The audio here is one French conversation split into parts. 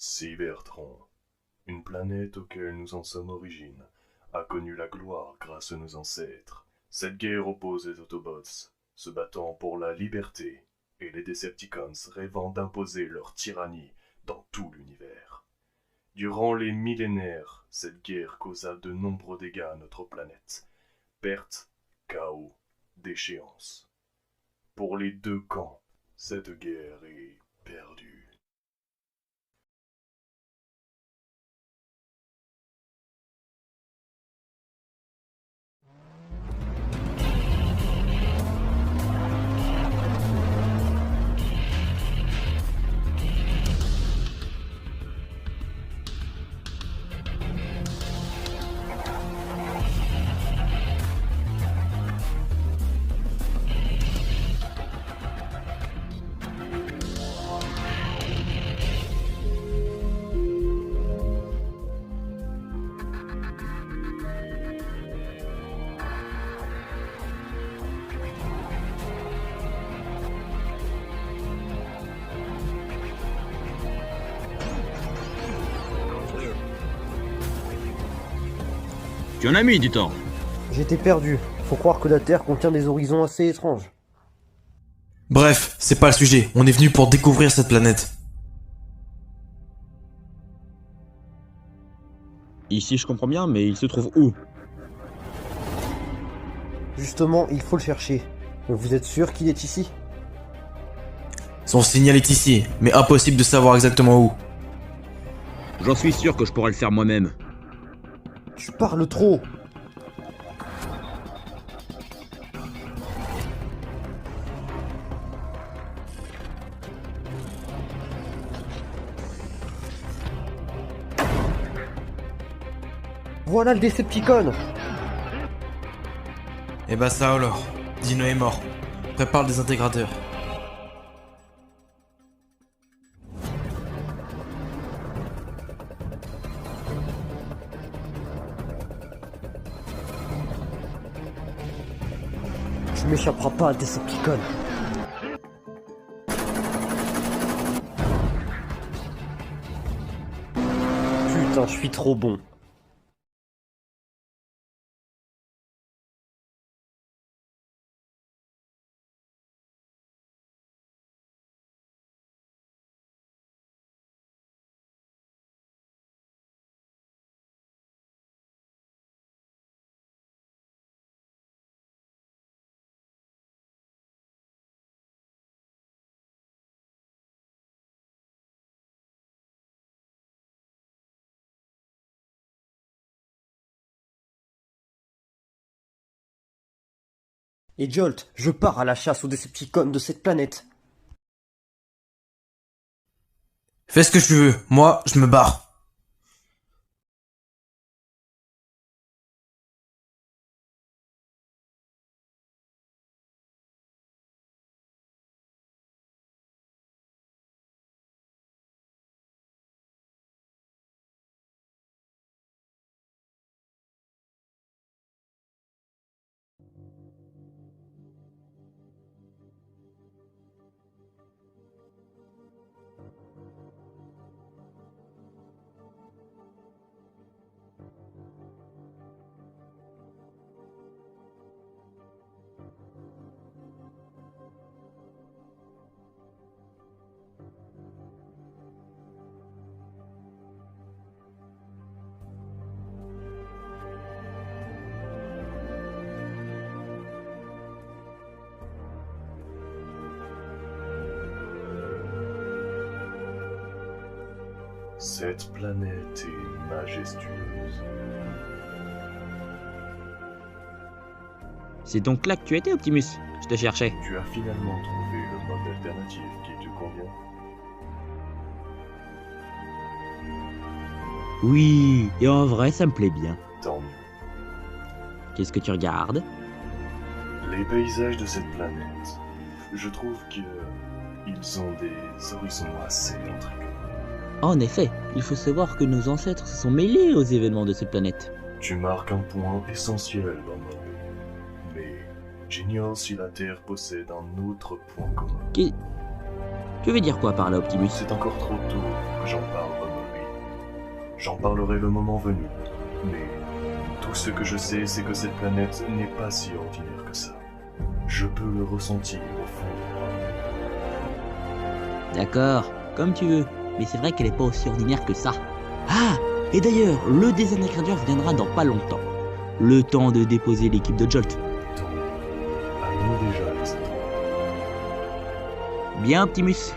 Cybertron, une planète auquel nous en sommes origine, a connu la gloire grâce à nos ancêtres. Cette guerre oppose les Autobots, se battant pour la liberté, et les Decepticons rêvant d'imposer leur tyrannie dans tout l'univers. Durant les millénaires, cette guerre causa de nombreux dégâts à notre planète. Pertes, chaos, déchéances. Pour les deux camps, cette guerre est perdue. Tu en as mis du temps. J'étais perdu. Faut croire que la Terre contient des horizons assez étranges. Bref, c'est pas le sujet, on est venu pour découvrir cette planète. Ici je comprends bien, mais il se trouve où? Justement, il faut le chercher. Mais vous êtes sûr qu'il est ici? Son signal est ici, mais impossible de savoir exactement où. J'en suis sûr que je pourrais le faire moi-même. Tu parles trop. Voilà le Decepticon. Eh bah ça alors, Dino est mort. Prépare le désintégrateur. Tu m'échapperas pas, Decepticon. Putain, je suis trop bon. Et Jolt, je pars à la chasse aux Decepticons de cette planète. Fais ce que tu veux, moi, je me barre. Cette planète est majestueuse. C'est donc là que tu étais, Optimus? Je te cherchais. Tu as finalement trouvé le mode alternatif qui te convient. Oui, et en vrai, ça me plaît bien. Tant mieux. Qu'est-ce que tu regardes? Les paysages de cette planète, je trouve qu'ils ont des horizons assez intrigants. En effet, il faut savoir que nos ancêtres se sont mêlés aux événements de cette planète. Tu marques un point essentiel dans ma vie. Mais j'ignore si la Terre possède un autre point commun. Tu veux dire quoi par là, Optimus? C'est encore trop tôt pour que j'en parle vraiment. J'en parlerai le moment venu. Mais tout ce que je sais, c'est que cette planète n'est pas si ordinaire que ça. Je peux le ressentir au fond de moi. D'accord, comme tu veux. Mais c'est vrai qu'elle est pas aussi ordinaire que ça. Ah, et d'ailleurs, le désingrédieur viendra dans pas longtemps. Le temps de déposer l'équipe de Jolt. Tant à nous déjà les étoiles. Bien, Optimus.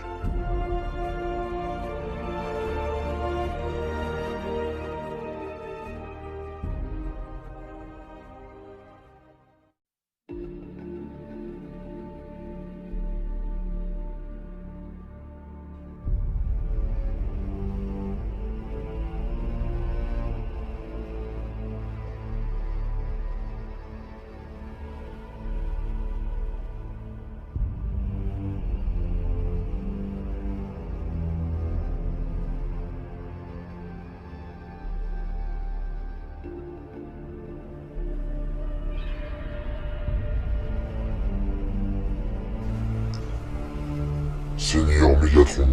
Seigneur Megatron,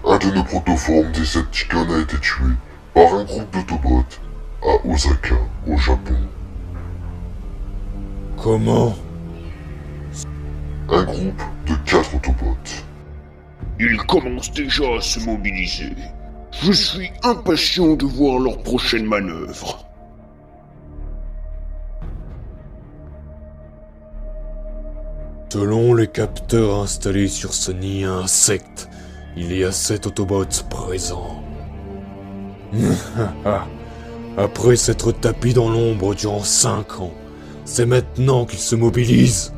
un de nos protoformes Decepticons a été tué par un groupe d'Autobots à Osaka, au Japon. Comment? Un groupe de 4 Autobots. Ils commencent déjà à se mobiliser. Je suis impatient de voir leur prochaine manœuvre. Selon les capteurs installés sur ce nid à insectes, il y a 7 Autobots présents. Après s'être tapis dans l'ombre durant 5 ans, c'est maintenant qu'ils se mobilisent.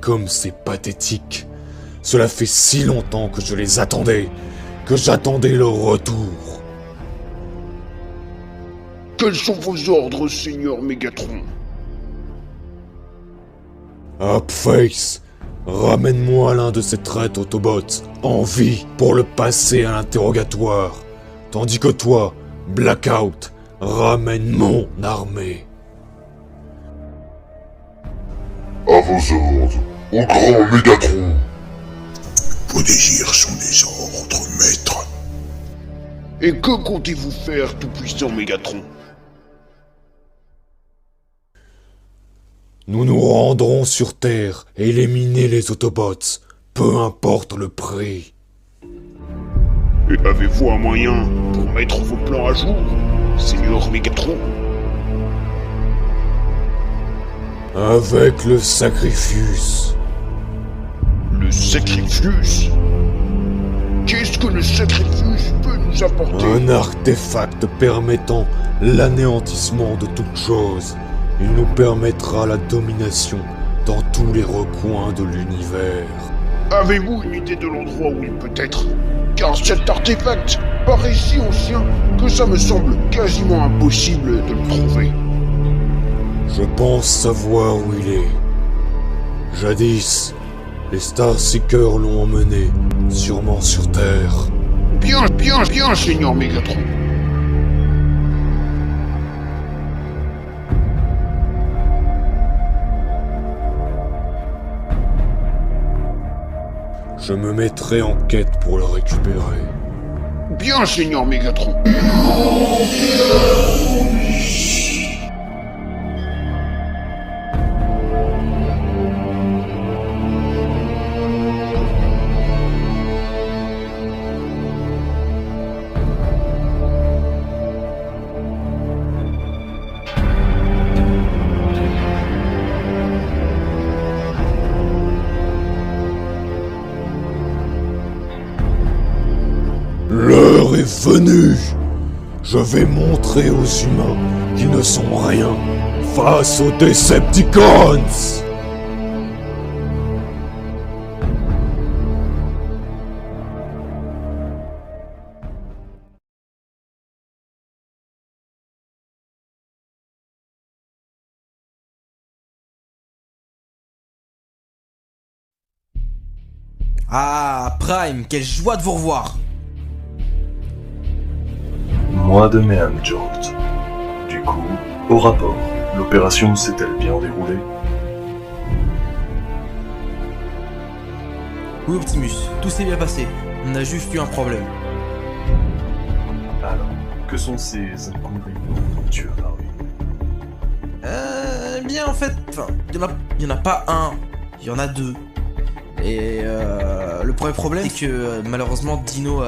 Comme c'est pathétique. Cela fait si longtemps que je les attendais, que j'attendais leur retour. Quels sont vos ordres, Seigneur Megatron? Upface, ramène-moi l'un de ces traîtres Autobots en vie pour le passer à l'interrogatoire. Tandis que toi, Blackout, ramène mon armée. À vos ordres, au grand Megatron. Vos désirs sont des ordres, maître. Et que comptez-vous faire, tout-puissant Megatron? Nous nous rendrons sur Terre et éliminer les Autobots, peu importe le prix. Et avez-vous un moyen pour mettre vos plans à jour, Seigneur Megatron? Avec le Sacrifice. Le Sacrifice? Qu'est-ce que le Sacrifice peut nous apporter? Un artefact permettant l'anéantissement de toute chose. Il nous permettra la domination dans tous les recoins de l'univers. Avez-vous une idée de l'endroit où il peut être? Car cet artefact paraît si ancien que ça me semble quasiment impossible de le trouver. Je pense savoir où il est. Jadis, les Starseekers l'ont emmené, sûrement sur Terre. Bien, Seigneur Megatron. Je me mettrai en quête pour le récupérer. Bien, Seigneur Megatron. L'heure est venue. Je vais montrer aux humains qui ne sont rien face aux Decepticons. Ah, Prime, quelle joie de vous revoir. Moi de même, Jolt. Du coup, au rapport, l'opération s'est-elle bien déroulée? Oui, Optimus, tout s'est bien passé. On a juste eu un problème. Alors, Que sont ces inconvénients dont tu as parlé? Bien en fait, enfin, il y en a pas un, il y en a deux. Et le premier problème, c'est que malheureusement Dino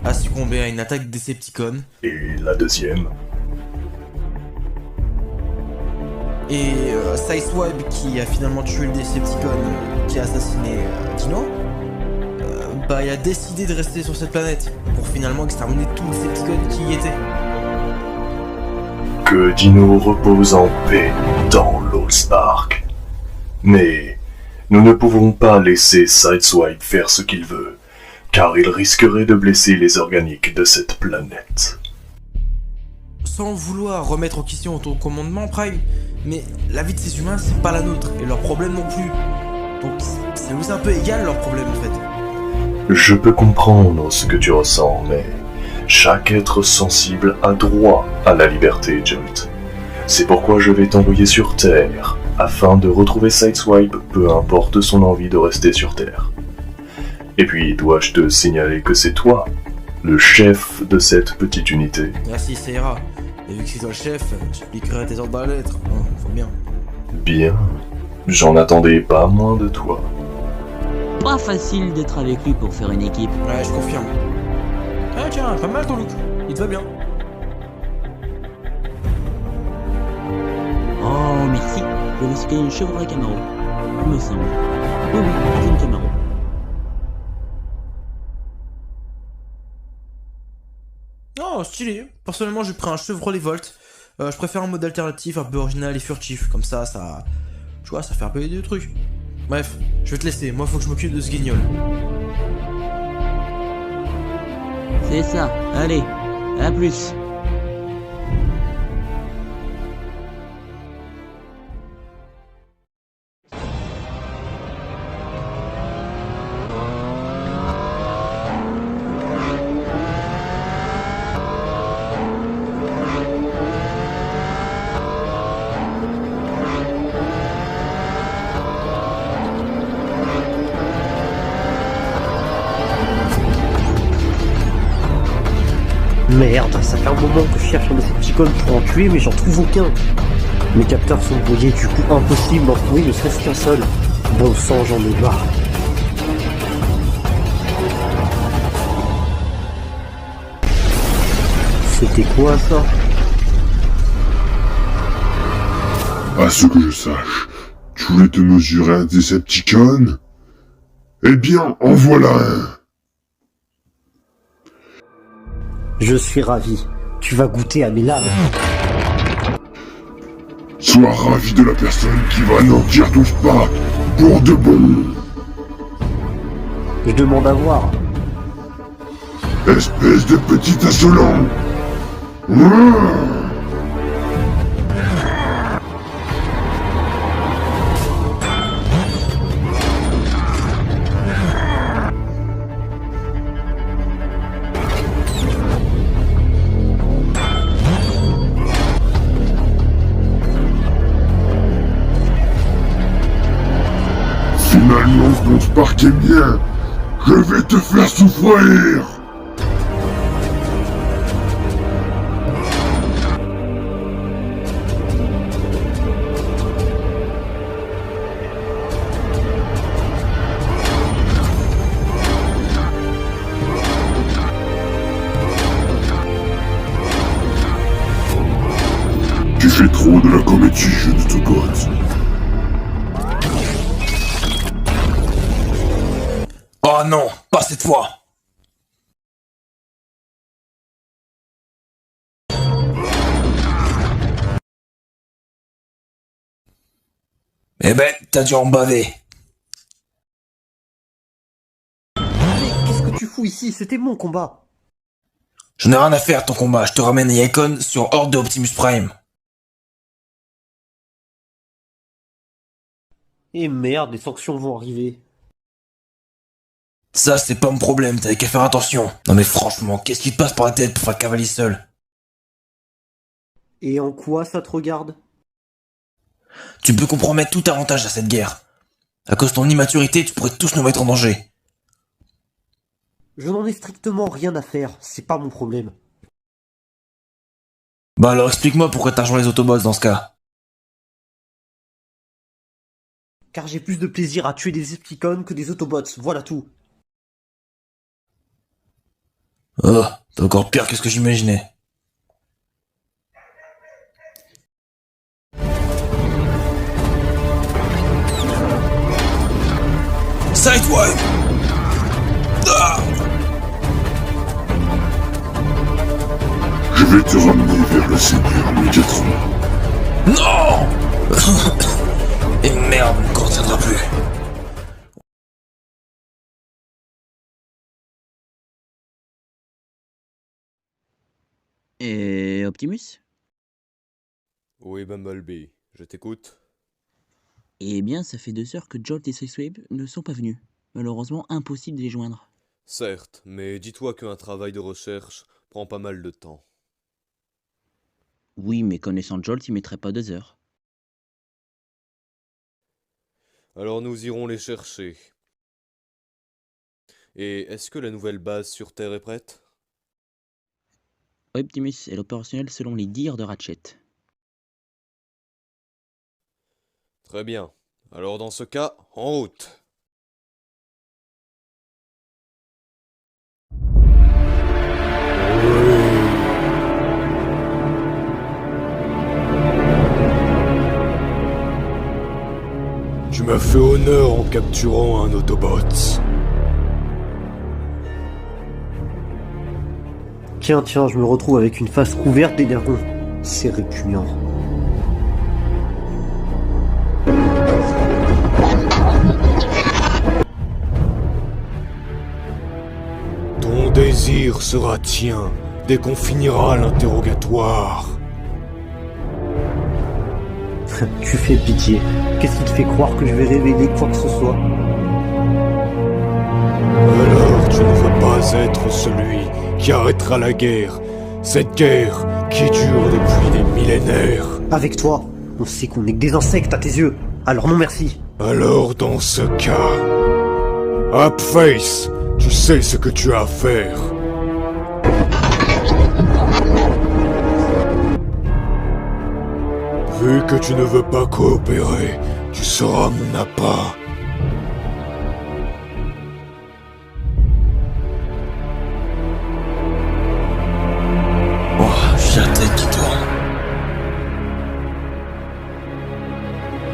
a succombé à une attaque Decepticon. Et la deuxième? Et Sideswipe, qui a finalement tué le Decepticon qui a assassiné Dino, il a décidé de rester sur cette planète pour finalement exterminer tous les Decepticons qui y étaient. Que Dino repose en paix dans l'Allspark. Mais nous ne pouvons pas laisser Sideswipe faire ce qu'il veut, car il risquerait de blesser les organiques de cette planète. Sans vouloir remettre en question ton commandement, Prime, mais la vie de ces humains, c'est pas la nôtre, et leurs problèmes non plus. Donc c'est aussi un peu égal leurs problèmes en fait. Je peux comprendre ce que tu ressens, mais chaque être sensible a droit à la liberté, Jolt. C'est pourquoi je vais t'envoyer sur Terre, afin de retrouver Sideswipe, peu importe son envie de rester sur Terre. Et puis, dois-je te signaler que c'est toi, le chef de cette petite unité? Merci, ça ira. Et vu que c'est toi le chef, j'appliquerai tes ordres dans la lettre. Faut bien. Bien, j'en attendais pas moins de toi. Pas facile d'être avec lui pour faire une équipe. Ouais, je confirme. Ah tiens, pas mal ton look. Il te va bien. Oh, merci. Je vais scanner une Chevrolet Camaro. Il me semble. Oui, c'est une Camaro. Oh, stylé. Personnellement, j'ai pris un Chevrolet Volt. Je préfère un mode alternatif un peu original et furtif. Comme ça, tu vois, ça fait un peu des trucs. Bref, je vais te laisser. Moi, faut que je m'occupe de ce guignol. C'est ça. Allez, à plus. Merde, ça fait un moment que je cherche un Decepticon pour en tuer, mais j'en trouve aucun. Mes capteurs sont brouillés, du coup impossible d'en trouver ne serait-ce qu'un seul. Bon sang, j'en ai marre. C'était quoi ça? À ce que je sache, tu voulais te mesurer un Decepticon? Eh bien, en voilà un. Je suis ravi. Tu vas goûter à mes lames. Sois ravi de la personne qui va anéantir ton spa pour de bon. Je demande à voir. Espèce de petit insolent. Finalement, mon Spark est bien. Je vais te faire souffrir. Tu fais trop de la comédie, je ne te gosse. Oh non, pas cette fois. Eh ben, t'as dû en baver. Qu'est-ce que tu fous ici? C'était mon combat. J'en ai rien à faire de ton combat, je te ramène à Icon sur Horde de Optimus Prime. Et merde, les sanctions vont arriver. Ça, c'est pas mon problème, t'avais qu'à faire attention. Non mais franchement, qu'est-ce qui te passe par la tête pour faire cavalier seul? Et en quoi ça te regarde? Tu peux compromettre tout avantage à cette guerre. À cause de ton immaturité, tu pourrais tous nous mettre en danger. Je n'en ai strictement rien à faire, c'est pas mon problème. Bah alors explique-moi pourquoi t'as rejoint les Autobots dans ce cas. Car j'ai plus de plaisir à tuer des Decepticons que des Autobots, voilà tout. Oh, c'est encore pire que ce que j'imaginais. Sideswipe! Ah! Je vais te ramener vers le Seigneur Megatron. Non! Et merde, mon corps tiendra plus. Et Optimus? Oui, Bumblebee, je t'écoute. Eh bien, ça fait 2 heures que Jolt et Sideswipe ne sont pas venus. Malheureusement, impossible de les joindre. Certes, mais dis-toi qu'un travail de recherche prend pas mal de temps. Oui, mais connaissant Jolt, il mettrait pas 2 heures. Alors nous irons les chercher. Et est-ce que la nouvelle base sur Terre est prête? Optimus est opérationnel selon les dires de Ratchet. Très bien. Alors dans ce cas, en route. Tu m'as fait honneur en capturant un Autobot. Tiens, je me retrouve avec une face couverte d'ailerons. C'est répugnant. Ton désir sera tien dès qu'on finira l'interrogatoire. Tu fais pitié. Qu'est-ce qui te fait croire que je vais révéler quoi que ce soit? Alors tu ne veux pas être celui qui arrêtera la guerre. Cette guerre qui dure depuis des millénaires. Avec toi, on sait qu'on est que des insectes à tes yeux. Alors non merci. Alors dans ce cas... Upface, tu sais ce que tu as à faire. Vu que tu ne veux pas coopérer, tu seras mon appât. Oh, j'ai la tête qui tourne.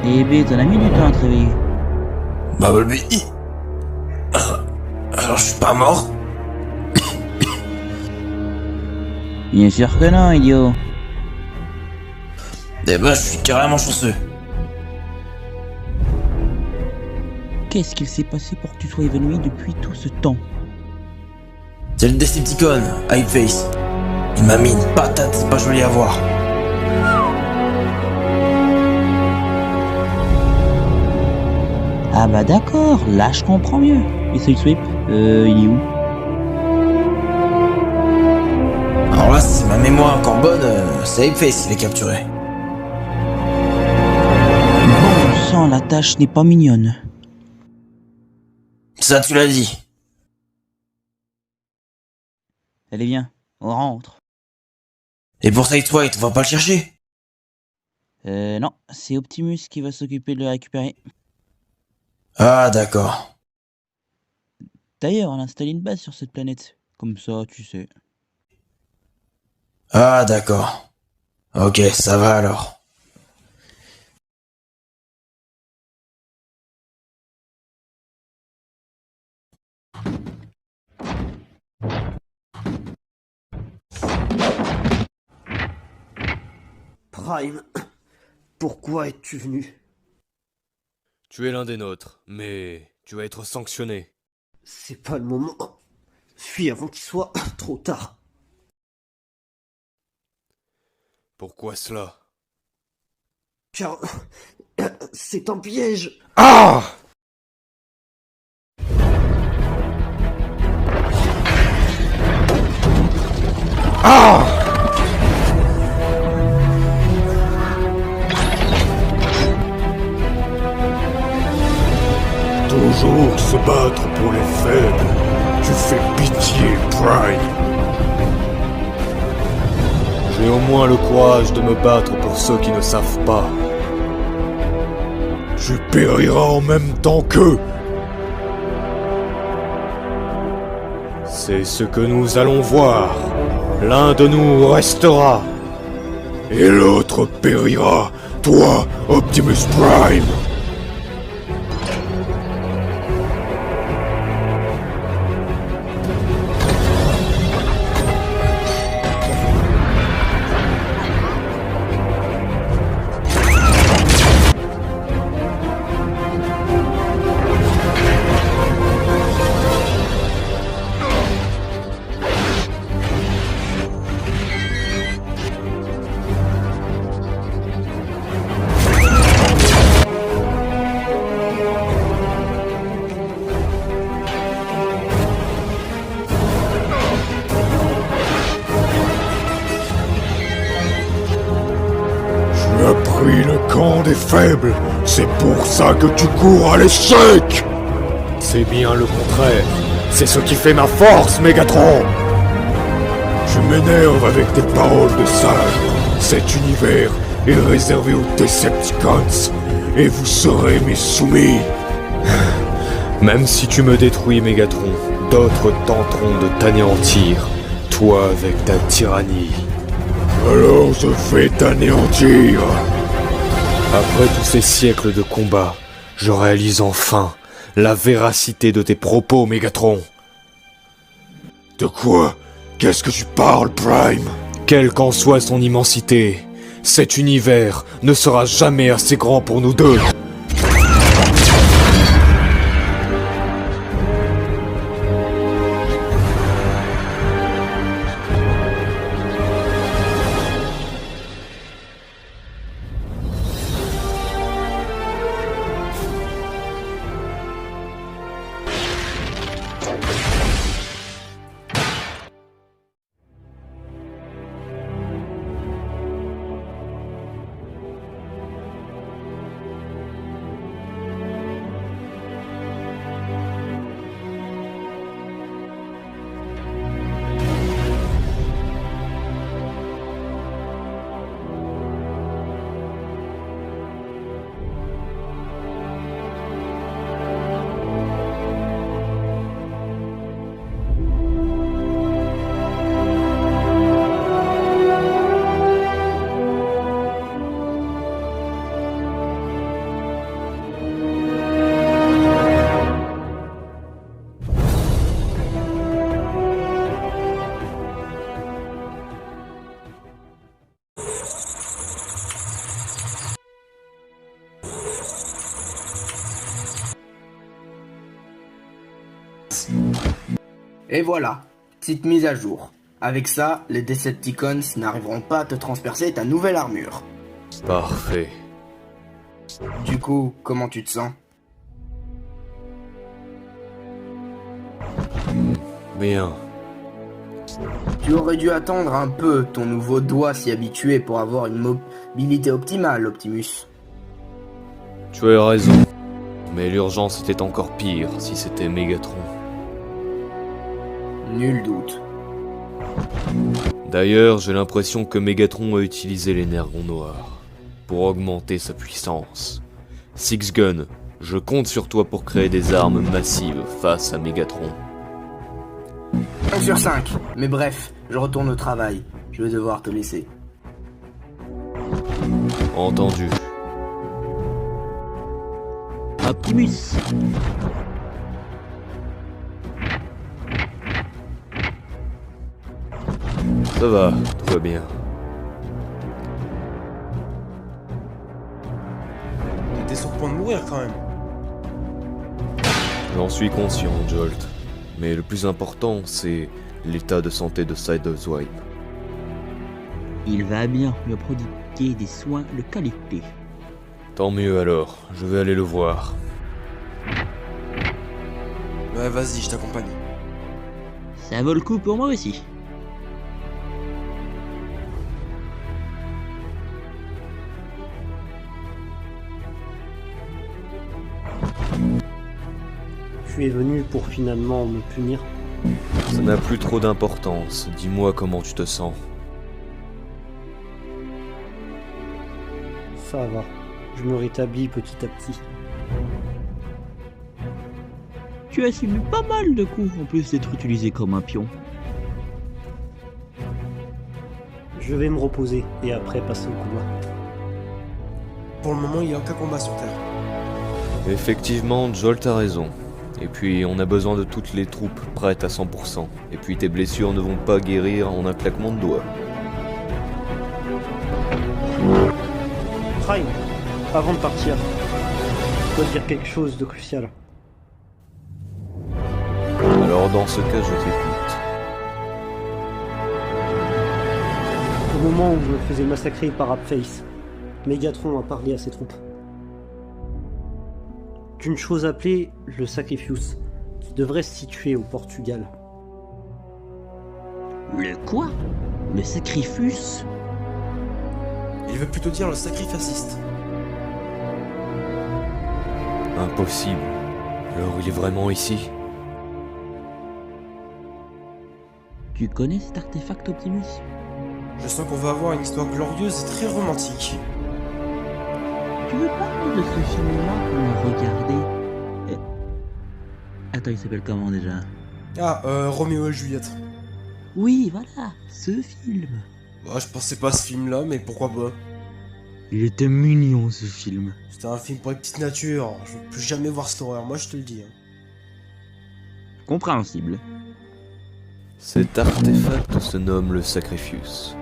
Eh ben, t'en as mis du temps à te réveiller. Bumblebee. Alors je suis pas mort? Bien sûr que non, idiot. Eh ben je suis carrément chanceux. Qu'est-ce qu'il s'est passé pour que tu sois évanoui depuis tout ce temps? C'est le Decepticon, Hypeface. Il m'a mis une patate, c'est pas joli à voir. Ah bah d'accord, là je comprends mieux. Et Sideswipe, il est où? Alors là, si ma mémoire est encore bonne, c'est Hypeface qui l'a capturé. Bon sang, la tâche n'est pas mignonne. Ça, tu l'as dit. Allez viens, on rentre. Et pour Sideswipe, on va pas le chercher? Non, c'est Optimus qui va s'occuper de le récupérer. Ah, d'accord. D'ailleurs, on a installé une base sur cette planète. Comme ça, tu sais. Ah, d'accord. Ok, ça va alors. Prime, pourquoi es-tu venu? Tu es l'un des nôtres, mais tu vas être sanctionné. C'est pas le moment. Fuis avant qu'il soit trop tard. Pourquoi cela? Car c'est un piège. Ah! Ah! Toujours se battre pour les faibles. Tu fais pitié, Prime. Je J'ai au moins le courage de me battre pour ceux qui ne savent pas. Tu périras en même temps qu'eux. C'est ce que nous allons voir. L'un de nous restera. Et l'autre périra. Toi, Optimus Prime. Tu as pris le camp des faibles. C'est pour ça que tu cours à l'échec. C'est bien le contraire. C'est ce qui fait ma force, Megatron. Tu m'énerves avec tes paroles de sage. Cet univers est réservé aux Decepticons. Et vous serez mes soumis. Même si tu me détruis, Megatron, d'autres tenteront de t'anéantir. Toi avec ta tyrannie. Alors je vais t'anéantir. Après tous ces siècles de combat, je réalise enfin la véracité de tes propos, Megatron. De quoi? Qu'est-ce que tu parles, Prime? Quelle qu'en soit son immensité, cet univers ne sera jamais assez grand pour nous deux. Et voilà, petite mise à jour. Avec ça, les Decepticons n'arriveront pas à te transpercer ta nouvelle armure. Parfait. Du coup, comment tu te sens? Bien. Tu aurais dû attendre un peu ton nouveau doigt s'y habituer pour avoir une mobilité optimale, Optimus. Tu as raison. Mais l'urgence était encore pire si c'était Megatron. Nul doute. D'ailleurs, j'ai l'impression que Megatron a utilisé l'énergon noir pour augmenter sa puissance. Six Gun, je compte sur toi pour créer des armes massives face à Megatron. 5 sur 5. Mais bref, je retourne au travail. Je vais devoir te laisser. Entendu. Optimus. Ça va, tout va bien. T'étais sur le point de mourir quand même. J'en suis conscient, Jolt. Mais le plus important, c'est l'état de santé de Sideswipe. Il va bien lui prodiguer des soins de qualité. Tant mieux alors, je vais aller le voir. Ouais, vas-y, je t'accompagne. Ça vaut le coup pour moi aussi. Tu es venu pour finalement me punir. Ça n'a plus trop d'importance, dis-moi comment tu te sens. Ça va. Je me rétablis petit à petit. Tu as subi pas mal de coups en plus d'être utilisé comme un pion. Je vais me reposer et après passer au combat. Pour le moment, il n'y a aucun combat sur Terre. Effectivement, Jolt a raison. Et puis, on a besoin de toutes les troupes prêtes à 100%. Et puis, tes blessures ne vont pas guérir en un claquement de doigts. Prime, avant de partir, je dois te dire quelque chose de crucial. Alors, dans ce cas, je t'écoute. Au moment où je me faisais massacrer par Rapface, Megatron a parlé à ses troupes d'une chose appelée le Sacrifice, qui devrait se situer au Portugal. Le quoi? Le sacrifice? Il veut plutôt dire le sacrificiste. Impossible. Alors, il est vraiment ici? Tu connais cet artefact Optimus? Je sens qu'on va avoir une histoire glorieuse et très romantique. Tu veux parler de ce film-là qu'on a regardé? Attends, il s'appelle comment déjà? Ah, Roméo et Juliette. Oui, voilà, ce film. Bah, je pensais pas à ce film-là, mais pourquoi pas. Il était mignon ce film. C'était un film pour les petites natures. Je veux plus jamais voir cette horreur, moi je te le dis. Compréhensible. Cet artefact se nomme le Sacrifice.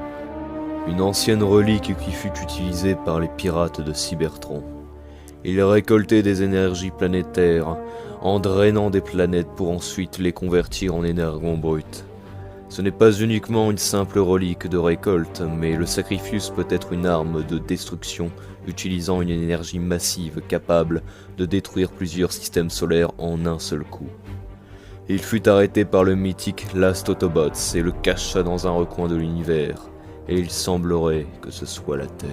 Une ancienne relique qui fut utilisée par les pirates de Cybertron. Il récoltait des énergies planétaires en drainant des planètes pour ensuite les convertir en énergon brut. Ce n'est pas uniquement une simple relique de récolte, mais le Sacrifice peut être une arme de destruction utilisant une énergie massive capable de détruire plusieurs systèmes solaires en un seul coup. Il fut arrêté par le mythique Last Autobots et le cacha dans un recoin de l'univers, et il semblerait que ce soit la Terre.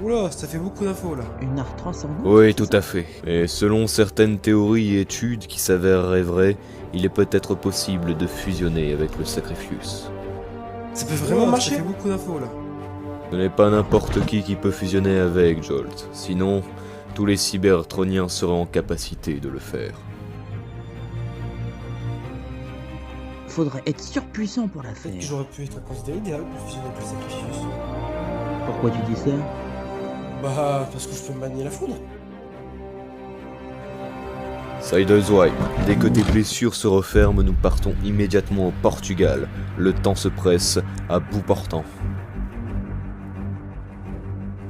Oula, ça fait beaucoup d'infos là. Une art transcendante? Oui, tout à fait. Et selon certaines théories et études qui s'avèreraient vraies, il est peut-être possible de fusionner avec le Sacrifice. Ça peut vraiment marcher? Ça fait beaucoup d'infos là. Ce n'est pas n'importe qui peut fusionner avec Jolt, sinon tous les cybertroniens seraient en capacité de le faire. Faudrait être surpuissant pour la faire. Peut-être que j'aurais pu être considéré idéal pour fusionner avec le Sacrifice. Pourquoi tu dis ça? Bah, parce que je peux manier la foudre. Sideswipe, dès que tes blessures se referment, nous partons immédiatement au Portugal. Le temps se presse, à bout portant.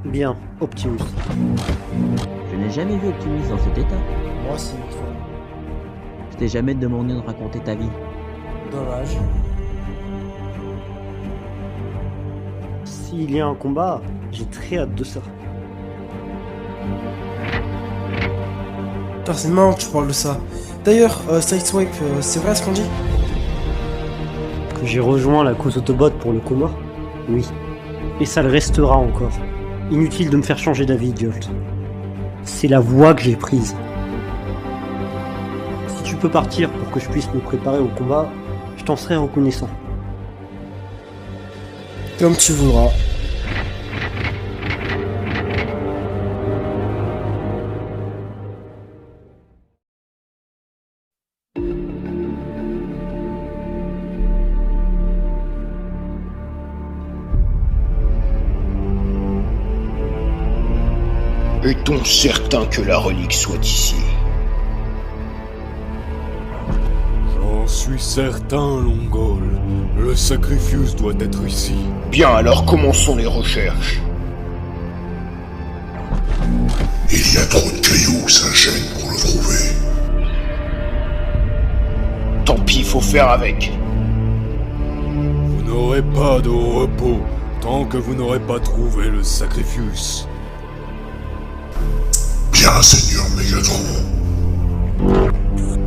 Bien, Optimus. Je n'ai jamais vu Optimus dans cet état. Moi aussi, une fois. Je t'ai jamais demandé de raconter ta vie. Dommage. S'il y a un combat, j'ai très hâte de ça. Putain, c'est marrant que tu parles de ça. D'ailleurs, Sideswipe, c'est vrai ce qu'on dit? Que j'ai rejoint la cause Autobot pour le combat? Oui. Et ça le restera encore. Inutile de me faire changer d'avis, Jolt. C'est la voie que j'ai prise. Si tu peux partir pour que je puisse me préparer au combat, je t'en serai reconnaissant. Comme tu voudras. Est-on certain que la relique soit ici? J'en suis certain, Longol. Le Sacrifice doit être ici. Bien, alors commençons les recherches. Il y a trop de cailloux, ça gêne pour le trouver. Tant pis, faut faire avec. Vous n'aurez pas de repos tant que vous n'aurez pas trouvé le Sacrifice. Bien, Seigneur Megatron.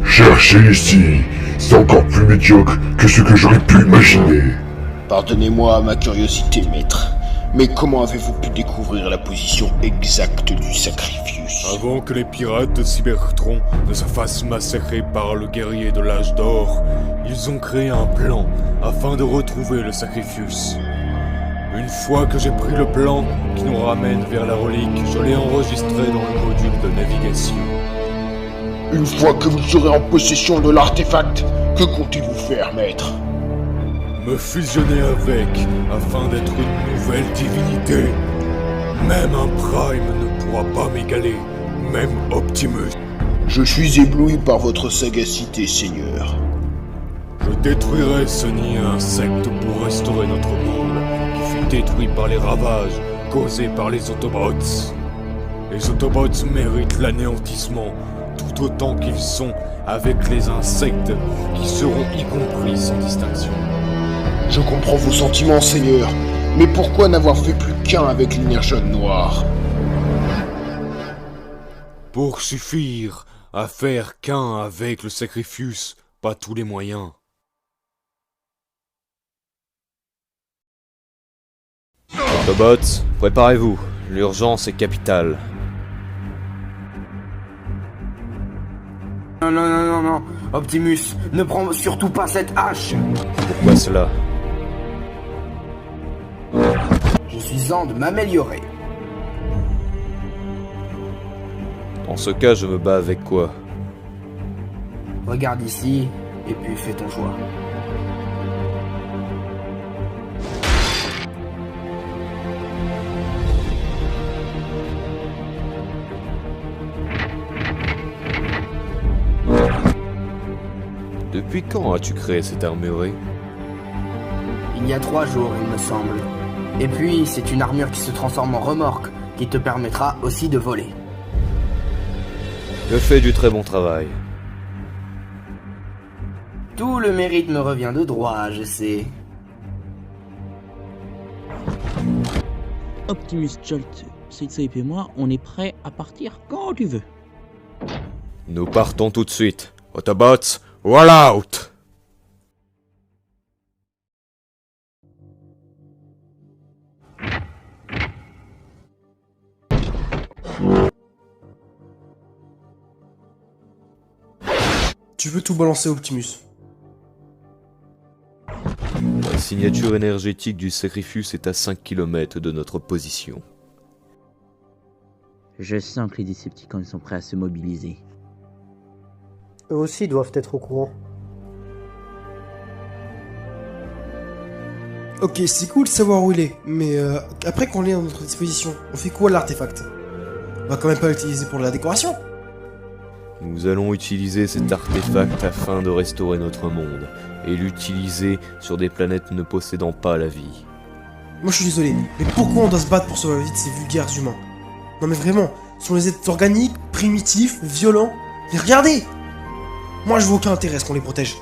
Chercher ici, c'est encore plus médiocre que ce que j'aurais pu imaginer. Pardonnez-moi ma curiosité, maître. Mais comment avez-vous pu découvrir la position exacte du Sacrifice? Avant que les pirates de Cybertron ne se fassent massacrer par le guerrier de l'âge d'or, ils ont créé un plan afin de retrouver le Sacrifice. Une fois que j'ai pris le plan qui nous ramène vers la relique, je l'ai enregistré dans le module de navigation. Une fois que vous serez en possession de l'artefact, que comptez-vous faire, maître? Me fusionner avec, afin d'être une nouvelle divinité. Même un Prime ne pourra pas m'égaler, même Optimus. Je suis ébloui par votre sagacité, Seigneur. Je détruirai ce nid insecte pour restaurer notre monde, qui fut détruit par les ravages causés par les Autobots. Les Autobots méritent l'anéantissement, tout autant qu'ils sont avec les insectes, qui seront y compris sans distinction. Je comprends vos sentiments, Seigneur, mais pourquoi n'avoir fait plus qu'un avec l'énergone noire? Pour suffire à faire qu'un avec le Sacrifius, pas tous les moyens. Autobots, préparez-vous, l'urgence est capitale. Non, non, non, non, non. Optimus, ne prends surtout pas cette hache. Pourquoi cela? Je suis en de m'améliorer. Dans ce cas, je me bats avec quoi? Regarde ici, et puis fais ton choix. Depuis quand as-tu créé cette armurerie? Il y a 3 jours, il me semble. Et puis, c'est une armure qui se transforme en remorque, qui te permettra aussi de voler. Je fais du très bon travail. Tout le mérite me revient de droit, je sais. Optimus, Jolt, Sideswipe et moi, on est prêts à partir quand tu veux. Nous partons tout de suite. Autobots, all out! Tu veux tout balancer, Optimus? La signature énergétique du Sacrifius est à 5 km de notre position. Je sens que les Decepticons sont prêts à se mobiliser. Eux aussi doivent être au courant. Ok, c'est cool de savoir où il est, mais après qu'on l'ait à notre disposition, on fait quoi l'artefact? On va quand même pas l'utiliser pour la décoration. Nous allons utiliser cet artefact afin de restaurer notre monde, et l'utiliser sur des planètes ne possédant pas la vie. Moi je suis désolé, mais pourquoi on doit se battre pour sauver la vie de ces vulgaires humains? Non mais vraiment, ce sont les êtres organiques, primitifs, violents. Mais regardez! Moi je vois aucun intérêt à ce qu'on les protège.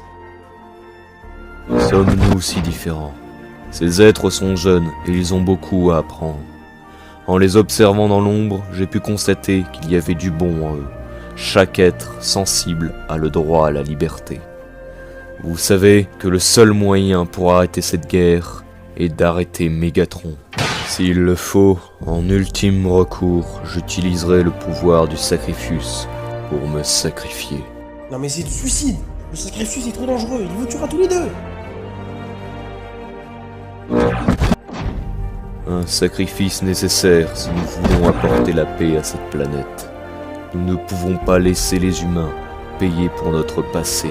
Sommes-nous si différents? Ces êtres sont jeunes et ils ont beaucoup à apprendre. En les observant dans l'ombre, j'ai pu constater qu'il y avait du bon en eux. Chaque être sensible a le droit à la liberté. Vous savez que le seul moyen pour arrêter cette guerre est d'arrêter Megatron. S'il le faut, en ultime recours, j'utiliserai le pouvoir du Sacrifius pour me sacrifier. Non mais c'est du suicide. Le Sacrifius est trop dangereux, il vous tuera tous les deux. Un sacrifice nécessaire si nous voulons apporter la paix à cette planète. Nous ne pouvons pas laisser les humains payer pour notre passé.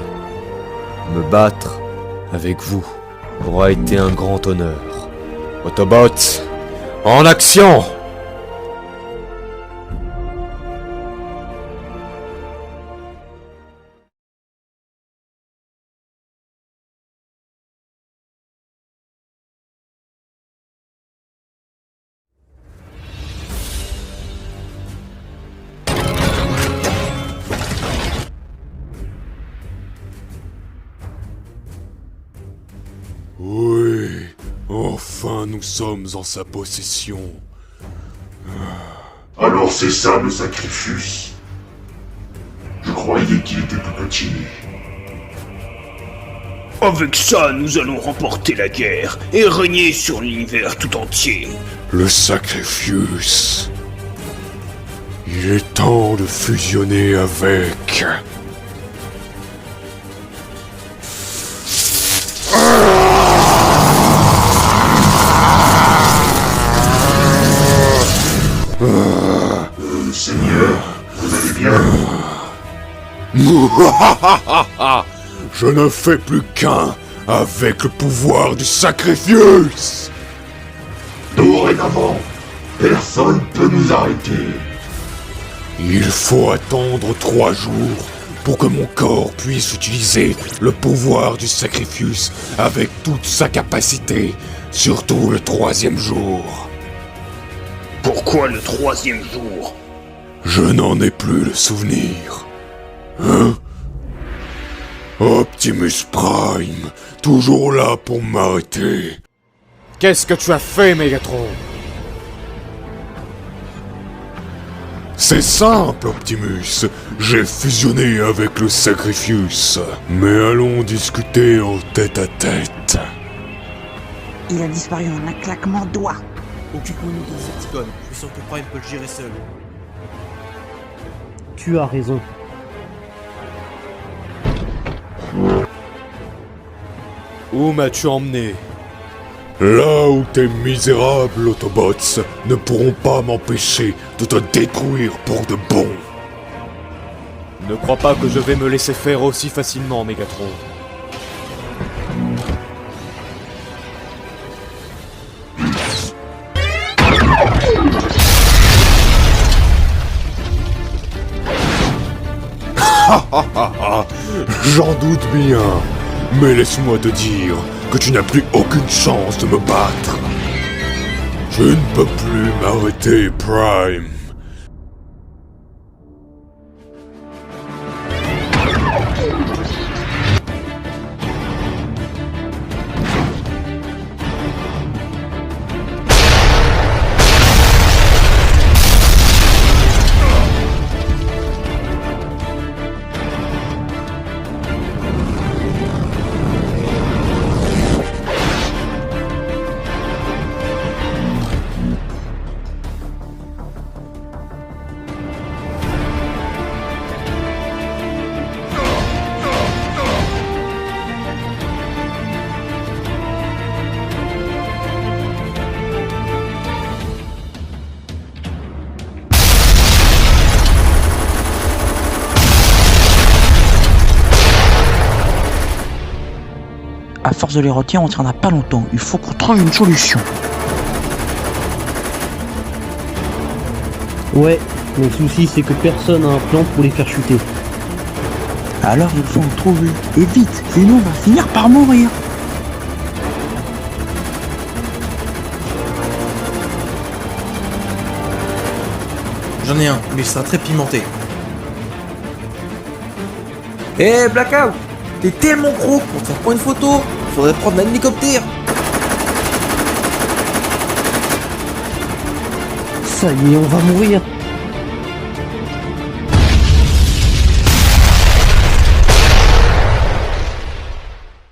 Me battre avec vous aura été un grand honneur. Autobots, en action! Oui, enfin nous sommes en sa possession. Alors c'est ça le Sacrifius? Je croyais qu'il était tout petit. Avec ça, nous allons remporter la guerre et régner sur l'univers tout entier. Le Sacrifius. Il est temps de fusionner avec... Je ne fais plus qu'un avec le pouvoir du Sacrifius. Dorénavant, personne peut nous arrêter. Il faut attendre 3 jours pour que mon corps puisse utiliser le pouvoir du Sacrifius avec toute sa capacité, surtout le 3e jour. Pourquoi le 3e jour? Je n'en ai plus le souvenir. Hein? Optimus Prime, toujours là pour m'arrêter. Qu'est-ce que tu as fait, Megatron? C'est simple, Optimus. J'ai fusionné avec le Sacrifius. Mais allons discuter en tête-à-tête. Il a disparu en un claquement de doigts. Occupons-nous des Decepticons. Je suis sûr que Prime peut le gérer seul. Tu as raison. Où m'as-tu emmené? Là où tes misérables Autobots ne pourront pas m'empêcher de te détruire pour de bon. Ne crois pas que je vais me laisser faire aussi facilement, Megatron. J'en doute bien. Mais laisse-moi te dire que tu n'as plus aucune chance de me battre. Je ne peux plus m'arrêter, Prime. À force de les retirer, on tiendra pas longtemps. Il faut qu'on trouve une solution. Ouais, mais le souci c'est que personne n'a un plan pour les faire chuter. Alors il faut en trouver. Et vite, sinon on va finir par mourir. J'en ai un, mais il sera très pimenté. Eh Blackout, t'es tellement gros pour te faire prendre une photo. Faudrait prendre un hélicoptère. Ça y est, on va mourir.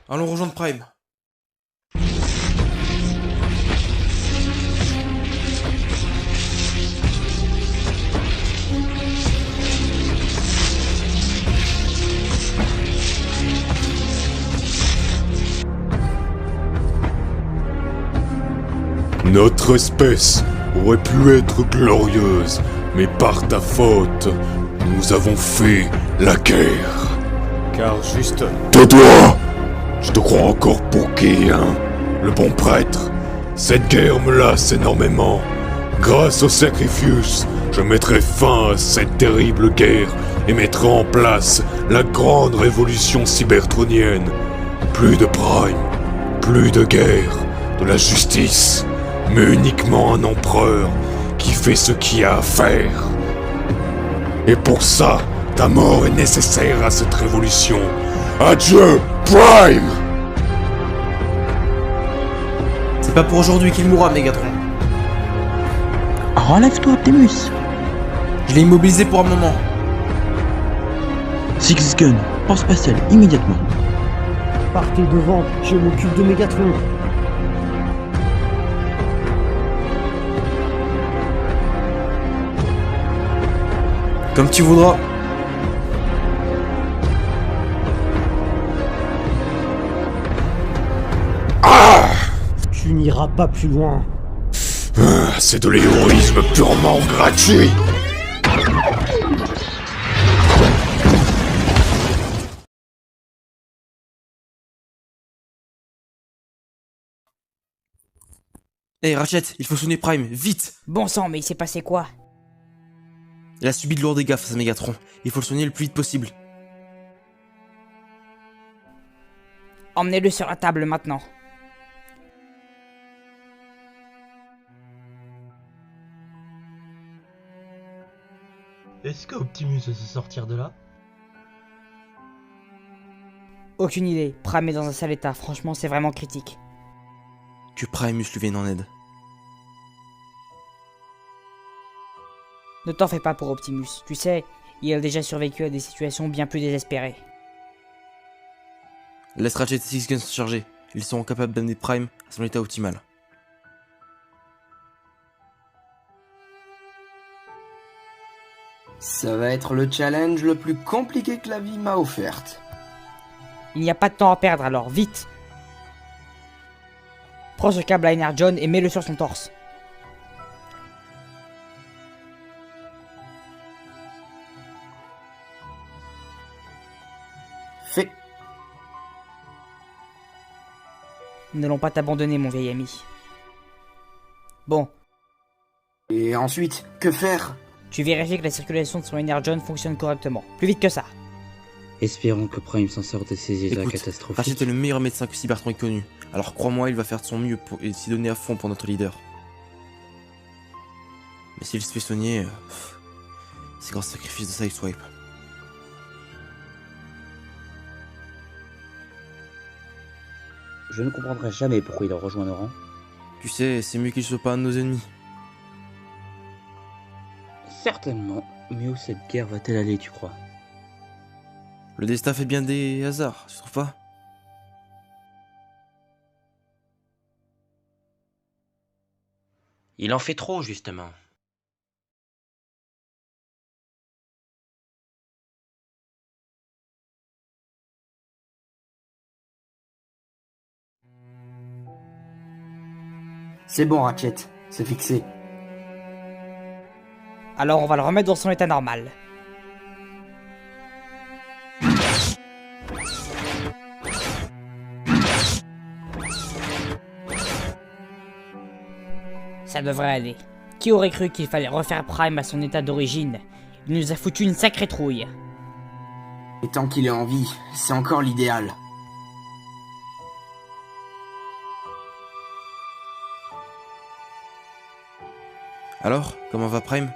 Allons rejoindre Prime. Notre espèce aurait pu être glorieuse, mais par ta faute, nous avons fait la guerre. Car juste... Tais-toi! Je te crois encore pour qui, hein? Le bon prêtre. Cette guerre me lasse énormément. Grâce au Sacrifius, je mettrai fin à cette terrible guerre et mettrai en place la grande révolution cybertronienne. Plus de Prime, plus de guerre, de la justice, mais uniquement un empereur qui fait ce qu'il y a à faire. Et pour ça, ta mort est nécessaire à cette révolution. Adieu, Prime! C'est pas pour aujourd'hui qu'il mourra, Megatron. Relève-toi, Optimus. Je l'ai immobilisé pour un moment. Six Gun, port spatial, immédiatement. Partez devant, je m'occupe de Megatron. Comme tu voudras. Tu n'iras pas plus loin. C'est de l'héroïsme purement gratuit. Hé Ratchet, il faut sonner Prime, vite! Bon sang, mais il s'est passé quoi? Il a subi de lourds dégâts face à Megatron. Il faut le soigner le plus vite possible. Emmenez-le sur la table maintenant. Est-ce que Optimus va se sortir de là? Aucune idée. Prime est dans un sale état. Franchement, c'est vraiment critique. Que Primus lui vienne en aide. Ne t'en fais pas pour Optimus. Tu sais, il a déjà survécu à des situations bien plus désespérées. Laisse Ratchet et Six Guns se charger. Ils seront capables d'amener Prime à son état optimal. Ça va être le challenge le plus compliqué que la vie m'a offerte. Il n'y a pas de temps à perdre alors, vite! Prends ce câble à Energon et mets-le sur son torse. Fait. Nous n'allons pas t'abandonner, mon vieil ami. Bon. Et ensuite, que faire? Tu vérifies que la circulation de son Energon fonctionne correctement. Plus vite que ça. Espérons que Prime s'en sorte de ces états catastrophiques. Ratchet est le meilleur médecin que Cybertron ait connu. Alors crois-moi, il va faire de son mieux et s'y donner à fond pour notre leader. Mais s'il se fait soigner, c'est grâce au sacrifice de Sideswipe. Je ne comprendrai jamais pourquoi il a rejoint nos rangs. Tu sais, c'est mieux qu'il soit pas un de nos ennemis. Certainement, mais où cette guerre va-t-elle aller, tu crois? Le destin fait bien des hasards, tu trouves pas? Il en fait trop, justement. C'est bon, Ratchet, c'est fixé. Alors on va le remettre dans son état normal. Ça devrait aller. Qui aurait cru qu'il fallait refaire Prime à son état d'origine? Il nous a foutu une sacrée trouille. Et tant qu'il est en vie, c'est encore l'idéal. Alors, comment va Prime?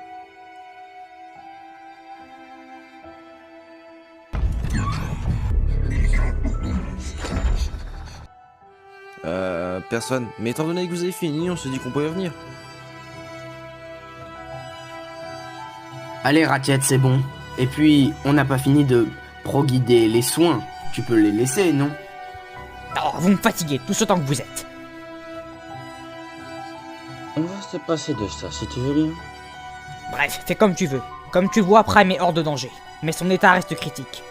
Personne. Mais étant donné que vous avez fini, on se dit qu'on peut y revenir. Allez, Ratchet, c'est bon. Et puis, on n'a pas fini de pro-guider les soins. Tu peux les laisser, non? Oh, vous me fatiguez, tout autant que vous êtes. On va se passer de ça, si tu veux bien. Bref, fais comme tu veux. Comme tu vois, Prime est hors de danger. Mais son état reste critique.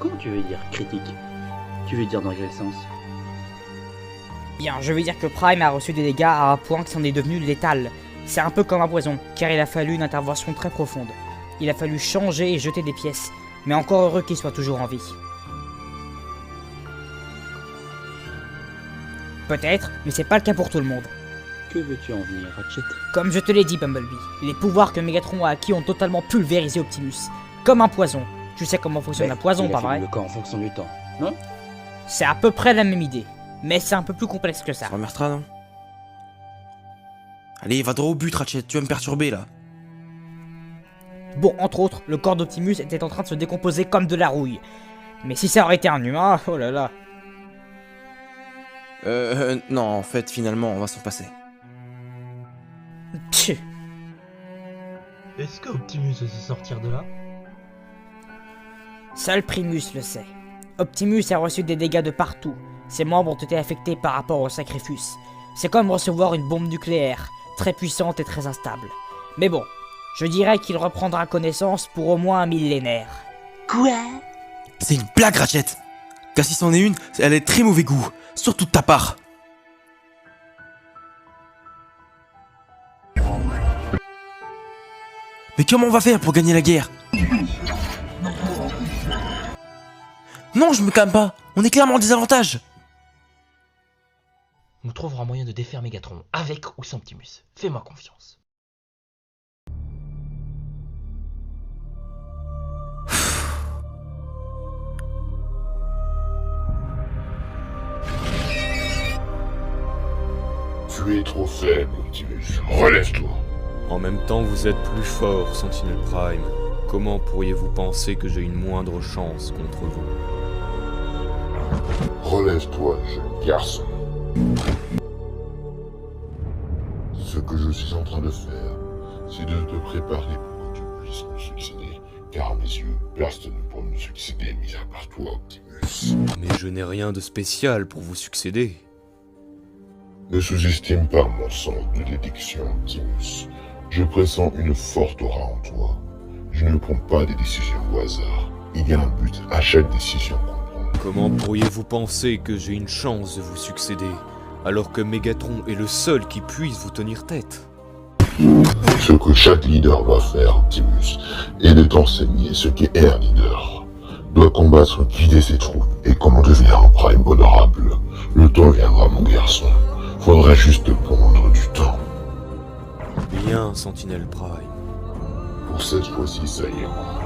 Comment tu veux dire critique? Tu veux dire dans quel sens? Bien, je veux dire que Prime a reçu des dégâts à un point que c'en est devenu létal. C'est un peu comme un poison, car il a fallu une intervention très profonde. Il a fallu changer et jeter des pièces, mais encore heureux qu'il soit toujours en vie. Peut-être, mais c'est pas le cas pour tout le monde. Que veux-tu en venir, Ratchet? Comme je te l'ai dit, Bumblebee, les pouvoirs que Megatron a acquis ont totalement pulvérisé Optimus. Comme un poison. Tu sais comment fonctionne un poison, pas vrai? Le corps en fonction du temps, non? C'est à peu près la même idée, mais c'est un peu plus complexe que ça. Ça remerciera, non? Allez, va droit au but, Ratchet, tu vas me perturber là. Bon, entre autres, le corps d'Optimus était en train de se décomposer comme de la rouille. Mais si ça aurait été un humain, oh là là. Non, en fait, finalement, on va s'en passer. Tchè. Est-ce que Optimus va se sortir de là? Seul Primus le sait. Optimus a reçu des dégâts de partout. Ses membres ont été affectés par rapport au sacrifice. C'est comme recevoir une bombe nucléaire, très puissante et très instable. Mais bon, je dirais qu'il reprendra connaissance pour au moins un millénaire. Quoi? C'est une blague, Ratchet! Car si c'en est une, elle est très mauvais goût, surtout de ta part. Mais comment on va faire pour gagner la guerre? Non, je me calme pas. On est clairement en désavantage. Nous trouverons un moyen de défaire Megatron, avec ou sans Optimus. Fais-moi confiance. Tu es trop faible, Optimus. Relève-toi. En même temps, vous êtes plus fort, Sentinel Prime. Comment pourriez-vous penser que j'ai une moindre chance contre vous? Relève-toi, jeune garçon. Ce que je suis en train de faire, c'est de te préparer pour que tu puisses me succéder. Car à mes yeux, personne ne peut me succéder, mis à part toi, Optimus. Mais je n'ai rien de spécial pour vous succéder. Ne sous-estime pas mon sens de détection, Optimus. Je pressens une forte aura en toi. Je ne prends pas des décisions au hasard. Il y a un but à chaque décision qu'on prend. Comment pourriez-vous penser que j'ai une chance de vous succéder, alors que Megatron est le seul qui puisse vous tenir tête? Ce que chaque leader doit faire, Optimus, est de t'enseigner ce qu'est un leader. Doit combattre, guider ses troupes, et comment devenir un Prime honorable. Le temps viendra, mon garçon. Faudrait juste prendre du temps. Bien, Sentinel Prime. Pour cette fois-ci, ça ira.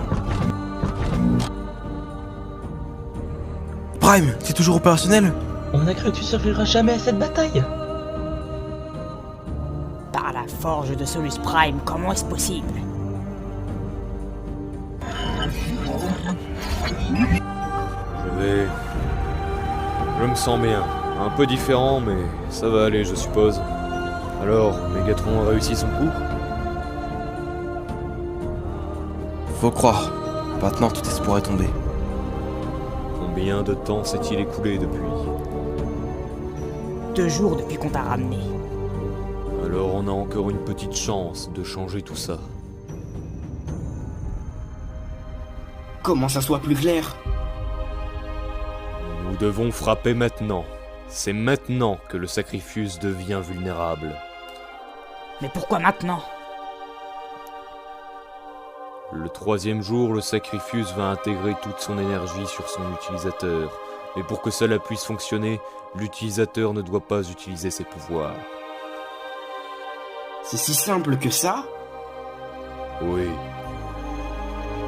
Prime, t'es toujours opérationnel? On a cru que tu survivras jamais à cette bataille. Par la forge de Solus Prime, comment est-ce possible? Je me sens bien. Un peu différent, mais ça va aller, je suppose. Alors, Megatron a réussi son coup? Faut croire. Maintenant, tout espoir est tombé. Combien de temps s'est-il écoulé depuis? 2 jours depuis qu'on t'a ramené. Alors on a encore une petite chance de changer tout ça. Comment ça soit plus clair? Nous devons frapper maintenant. C'est maintenant que le Sacrifius devient vulnérable. Mais pourquoi maintenant? Le 3e jour, le Sacrifius va intégrer toute son énergie sur son utilisateur. Mais pour que cela puisse fonctionner, l'utilisateur ne doit pas utiliser ses pouvoirs. C'est si simple que ça? Oui.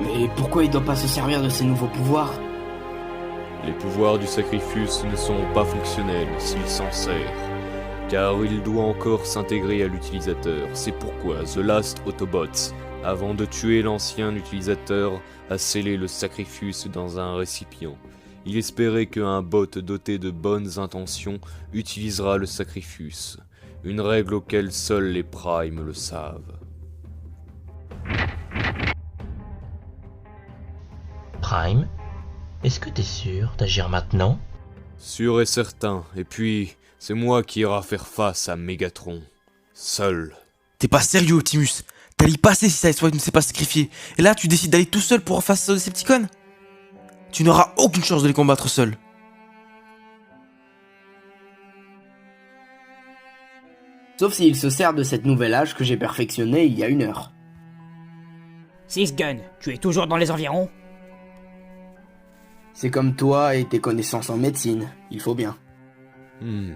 Mais pourquoi il doit pas se servir de ses nouveaux pouvoirs? Les pouvoirs du Sacrifius ne sont pas fonctionnels s'il s'en sert, car il doit encore s'intégrer à l'utilisateur. C'est pourquoi The Last Autobots, avant de tuer l'ancien utilisateur, a scellé le Sacrifius dans un récipient. Il espérait qu'un bot doté de bonnes intentions utilisera le Sacrifius, une règle auquel seuls les Primes le savent. Prime, est-ce que t'es sûr d'agir maintenant? Sûr et certain, et puis, c'est moi qui ira faire face à Megatron. Seul. T'es pas sérieux, Optimus? T'allais y passer si Sideswipe ne s'est pas sacrifié. Et là, tu décides d'aller tout seul pour face aux Decepticons? Tu n'auras aucune chance de les combattre seul. Sauf s'il se sert de cette nouvelle hache que j'ai perfectionnée il y a 1 heure. Six Gun, tu es toujours dans les environs? C'est comme toi et tes connaissances en médecine, il faut bien. Je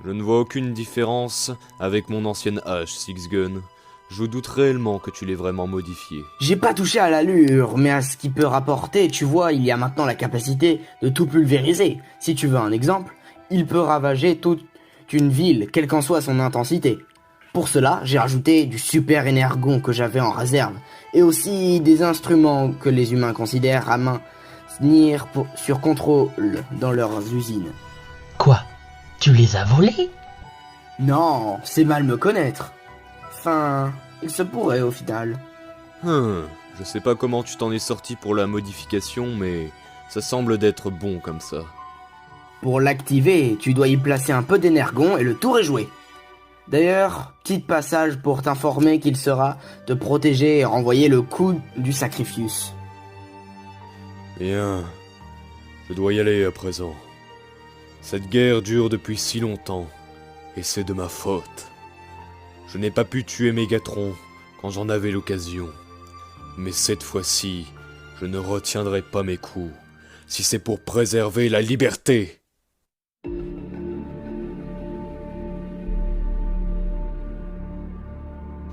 ne vois aucune différence avec mon ancienne hache, Six Gun. Je doute réellement que tu l'aies vraiment modifiée. J'ai pas touché à l'allure, mais à ce qu'il peut rapporter, tu vois, il y a maintenant la capacité de tout pulvériser. Si tu veux un exemple, il peut ravager toute une ville, quelle qu'en soit son intensité. Pour cela, j'ai rajouté du super énergon que j'avais en réserve, et aussi des instruments que les humains considèrent à maintenir sur contrôle dans leurs usines. Quoi? Tu les as volés? Non, c'est mal me connaître. Enfin, il se pourrait au final. Je sais pas comment tu t'en es sorti pour la modification, mais ça semble d'être bon comme ça. Pour l'activer, tu dois y placer un peu d'énergon et le tour est joué. D'ailleurs, petit passage pour t'informer qu'il sera te protéger et renvoyer le coup du Sacrifius. Bien, je dois y aller à présent. Cette guerre dure depuis si longtemps, et c'est de ma faute. Je n'ai pas pu tuer Megatron quand j'en avais l'occasion. Mais cette fois-ci, Je ne retiendrai pas mes coups, si c'est pour préserver la liberté.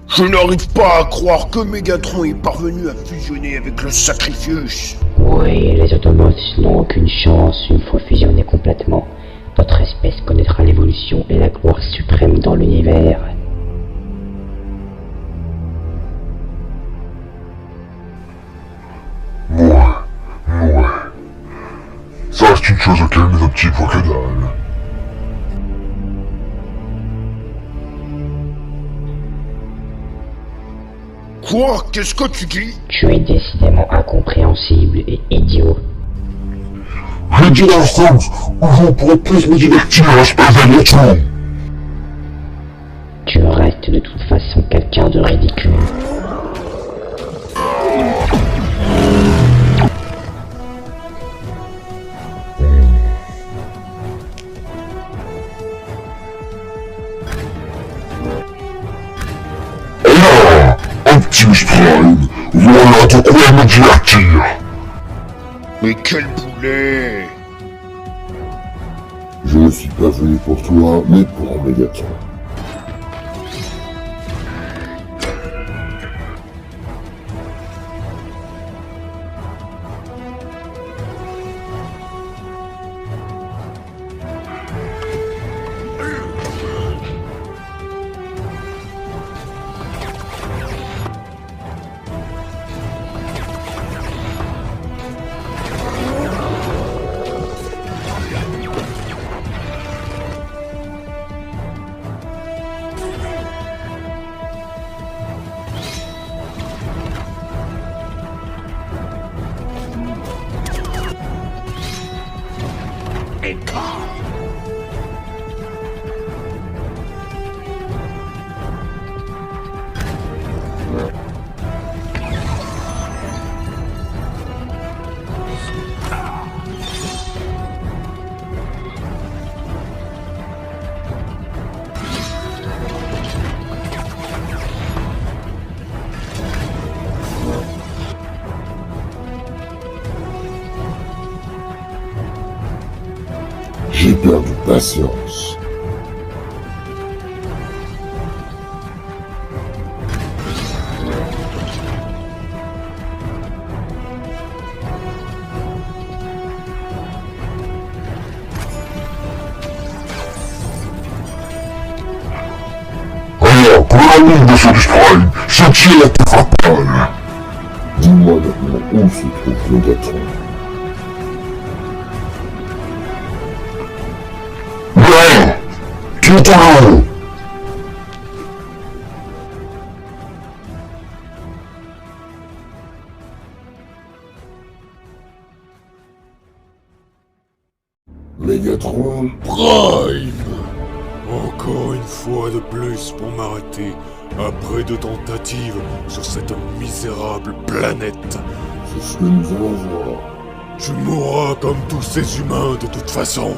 Je n'arrive pas à croire que Megatron est parvenu à fusionner avec le Sacrifius. Oui, les Autobots n'ont aucune chance une fois fusionnés complètement. Votre espèce connaîtra l'évolution et la gloire suprême dans l'univers. Ouais. Ça reste une chose auquel mes optiques voient que dalle. Quoi? Qu'est-ce que tu dis? Tu es décidément incompréhensible et idiot. J'ai dit la France où je pourrais plus me divertir, espèce d'agneton. Tu restes de toute façon quelqu'un de ridicule. Optimus Prime, voilà de quoi me divertir. Mais quel boulet! Je ne suis pas venu pour toi, mais pour Megatron. J'ai perdu patience. Alors, pour l'amour de Optimus Prime, ce qui est la terre fatale. Dis-moi maintenant où se trouve Megatron. Tout en haut. Megatron Prime! Encore une fois de plus pour m'arrêter, après 2 tentatives sur cette misérable planète. C'est ce que nous allons voir. Tu mourras comme tous ces humains de toute façon.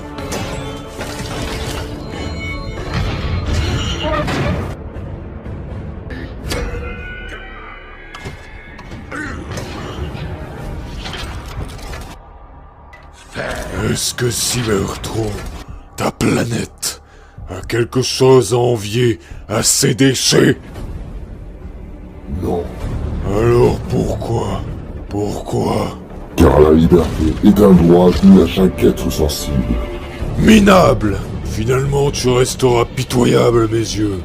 Est-ce que Cybertron, ta planète, a quelque chose à envier à ces déchets? Non. Alors pourquoi? Pourquoi? Car la liberté est un droit dû à chaque être sensible. Minable! Finalement, tu resteras pitoyable à mes yeux.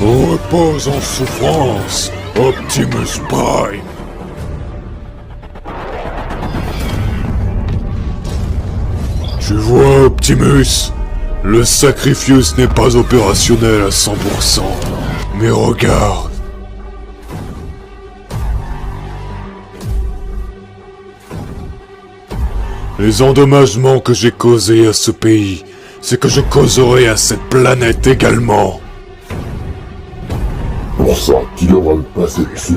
Repose en souffrance, Optimus Prime. Tu vois, Optimus, le Sacrifius n'est pas opérationnel à 100%. Mais regarde. Les endommagements que j'ai causés à ce pays, c'est que je causerai à cette planète également. Pour ça, tu devras me passer dessus.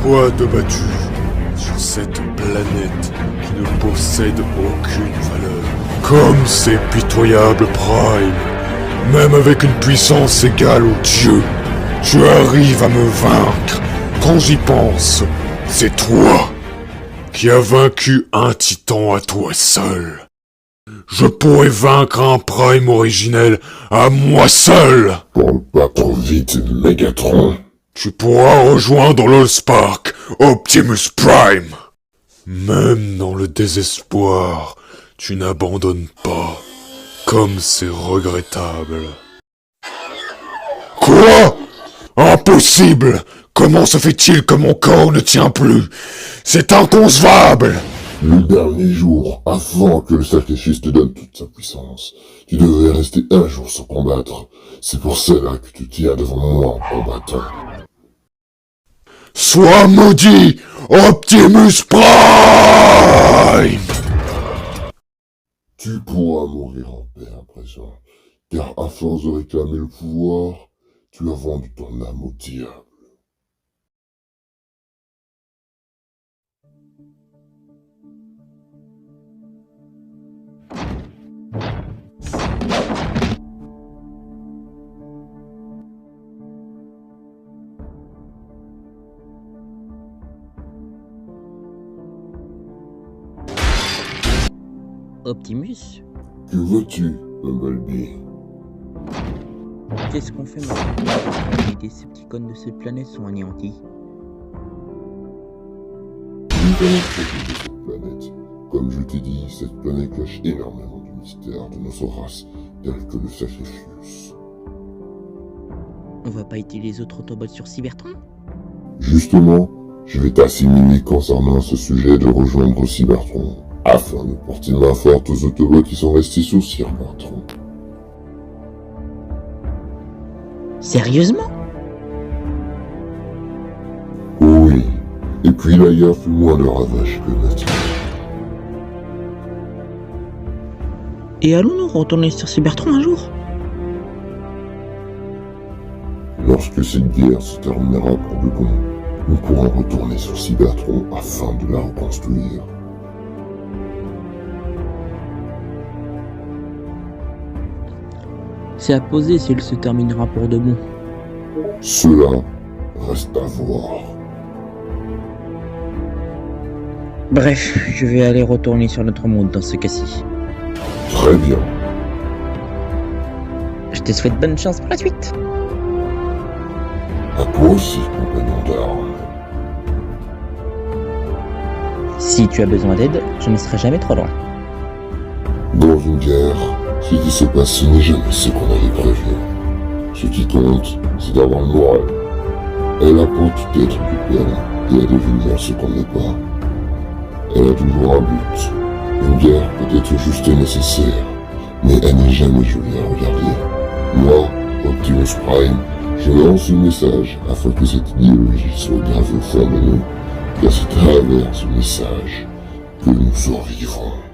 Toi te battu sur cette planète qui ne possède aucune valeur. Comme ces pitoyables Prime, même avec une puissance égale aux dieux, tu arrives à me vaincre. Quand j'y pense, c'est toi qui as vaincu un titan à toi seul. Je pourrais vaincre un Prime originel à moi seul. Parle pas trop vite, Megatron. Tu pourras rejoindre l'Allspark, Optimus Prime. Même dans le désespoir, tu n'abandonnes pas. Comme c'est regrettable. Quoi? Impossible! Comment se fait-il que mon corps ne tient plus? C'est inconcevable! Le dernier jour, avant que le sacrifice te donne toute sa puissance, tu devrais rester un jour sans combattre. C'est pour cela que tu tiens devant moi en combattant. Sois maudit, Optimus Prime! Tu pourras mourir en paix à présent, car à force de réclamer le pouvoir, tu as vendu ton âme au diable. Optimus? Que veux-tu, Bumblebee? Qu'est-ce qu'on fait maintenant? Les Decepticons de cette planète sont anéantis. Nous allons protéger cette planète. Comme je t'ai dit, cette planète cache énormément de mystères de notre race, tels que le sacrifice. On va pas aider les autres Autobots sur Cybertron? Justement, je vais t'assimiler concernant ce sujet de rejoindre Cybertron, afin de porter main forte aux Autobots qui sont restés sous Cybertron. Sérieusement? Oui, et puis la guerre fait moins de ravages que maintenant. Et allons-nous retourner sur Cybertron un jour? Lorsque cette guerre se terminera pour de bon, nous pourrons retourner sur Cybertron afin de la reconstruire. C'est à poser s'il se terminera pour de bon. Cela reste à voir. Bref, je vais aller retourner sur notre monde dans ce cas-ci. Très bien. Je te souhaite bonne chance pour la suite. À toi aussi, compagnon d'armes. Si tu as besoin d'aide, je ne serai jamais trop loin. Dans une guerre, ce qui se passe n'est jamais ce qu'on avait prévu. Ce qui compte, c'est d'avoir le moral. Elle apprend tout être de peine et à devenir ce qu'on n'est pas. Elle a toujours un but. Une guerre peut être juste nécessaire, mais elle n'est jamais jolie à regarder. Moi, Optimus Prime, je lance un message afin que cette idéologie soit gravée au fond de nous, car c'est à travers ce message que nous survivrons.